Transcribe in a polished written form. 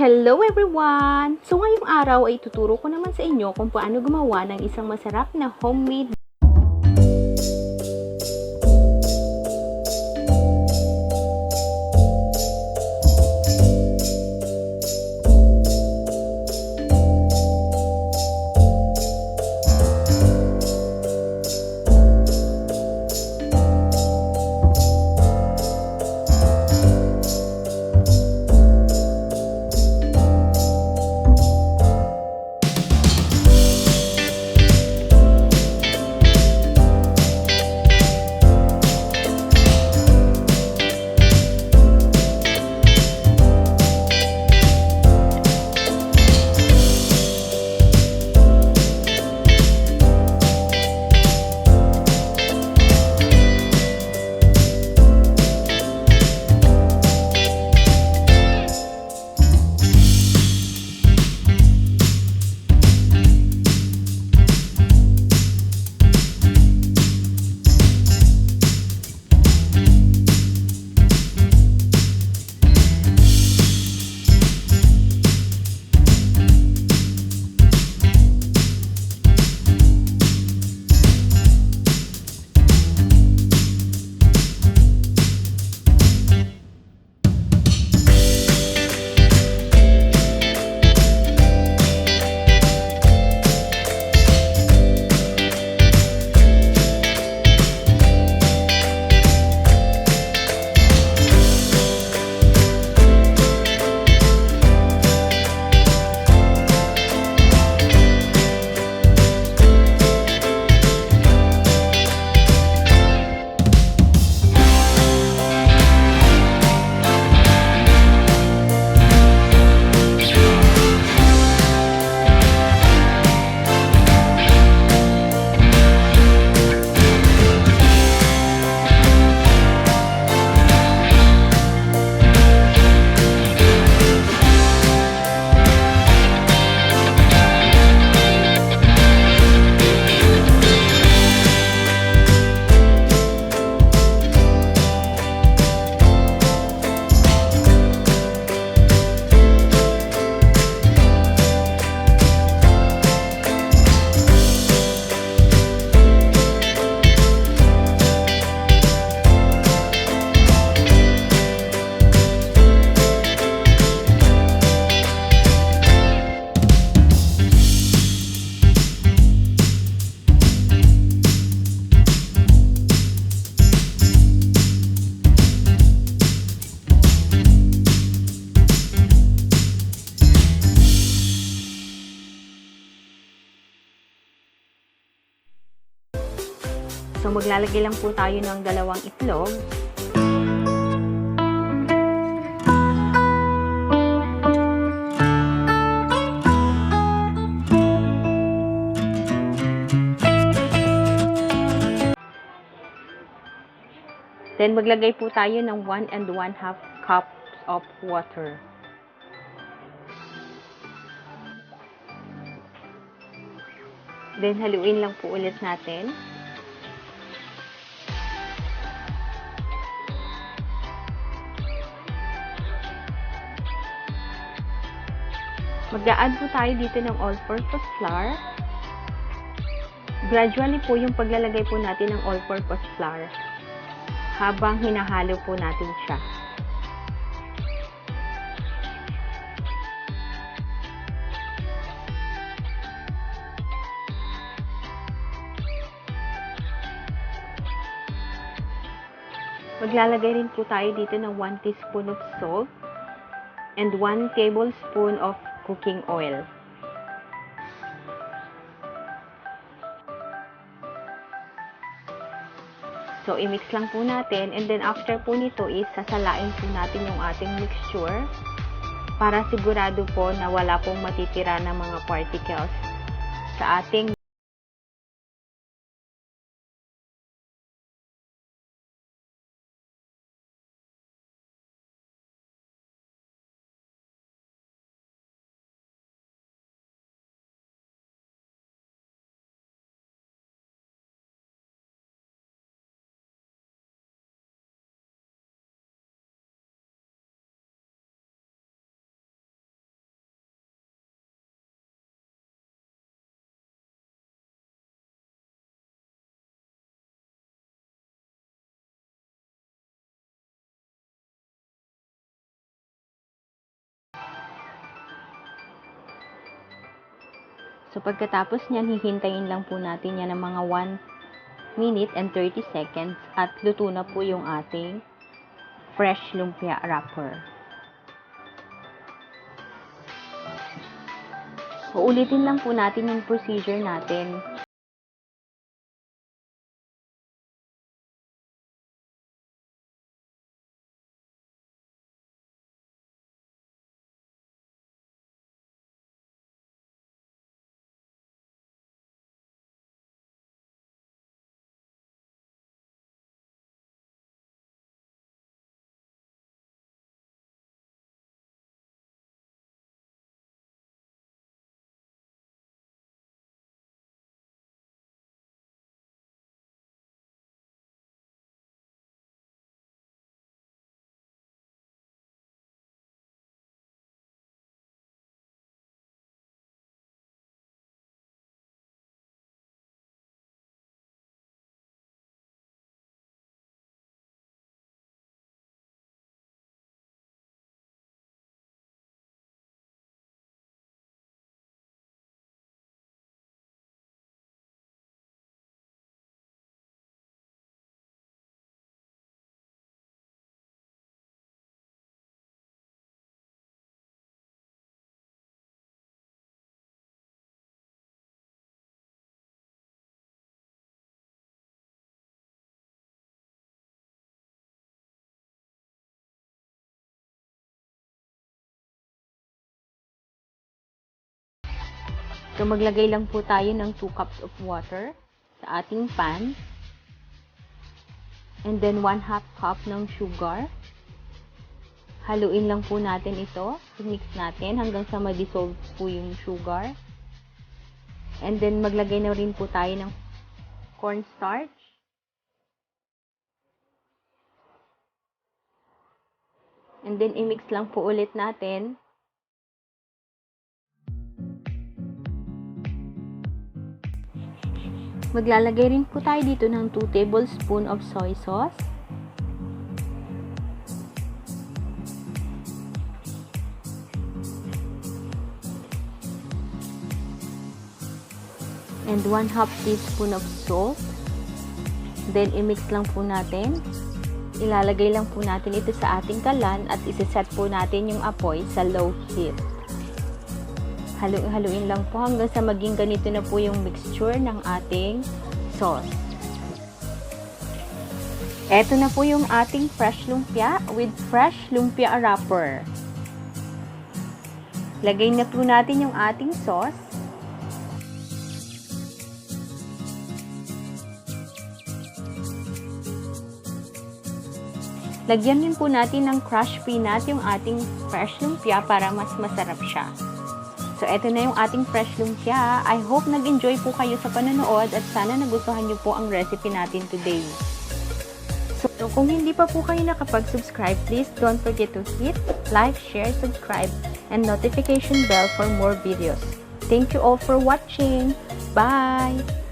Hello everyone! So ngayong araw ay tuturo ko naman sa inyo kung paano gumawa ng isang masarap na homemade So, maglalagay lang po tayo ng 2 itlog. Then, maglagay po tayo ng 1 1/2 cups of water. Then, haluin lang po ulit natin. Mag-a-add po tayo dito ng all-purpose flour. Gradually po yung paglalagay po natin ng all-purpose flour habang hinahalo po natin siya. Maglalagay rin po tayo dito ng 1 teaspoon of salt and 1 tablespoon of cooking oil. So, i-mix lang po natin and then after po nito is sasalain po natin yung ating mixture para sigurado po na wala pong matitira ng mga particles sa ating So, pagkatapos niyan, hihintayin lang po natin yan ng mga 1 minute and 30 seconds at luto na po yung ating fresh lumpia wrapper. Uulitin lang po natin yung procedure natin. So, maglagay lang po tayo ng 2 cups of water sa ating pan. And then, 1/2 cup ng sugar. Haluin lang po natin ito. Mix natin hanggang sa ma-dissolve po yung sugar. And then, maglagay na rin po tayo ng cornstarch. And then, i-mix lang po ulit natin. Maglalagay rin po tayo dito ng 2 tablespoons of soy sauce. And 1/2 teaspoon of salt. Then, i-mix lang po natin. Ilalagay lang po natin ito sa ating kalan at isi-set po natin yung apoy sa low heat. Haluin lang po hanggang sa maging ganito na po yung mixture ng ating sauce. Eto na po yung ating fresh lumpia with fresh lumpia wrapper. Lagay na po natin yung ating sauce. Lagyan din po natin ng crushed peanut yung ating fresh lumpia para mas masarap siya. So, eto na yung ating fresh lumpia. I hope nag-enjoy po kayo sa panonood at sana nagustuhan nyo po ang recipe natin today. So, kung hindi pa po kayo nakapag-subscribe, please don't forget to hit like, share, subscribe, and notification bell for more videos. Thank you all for watching. Bye!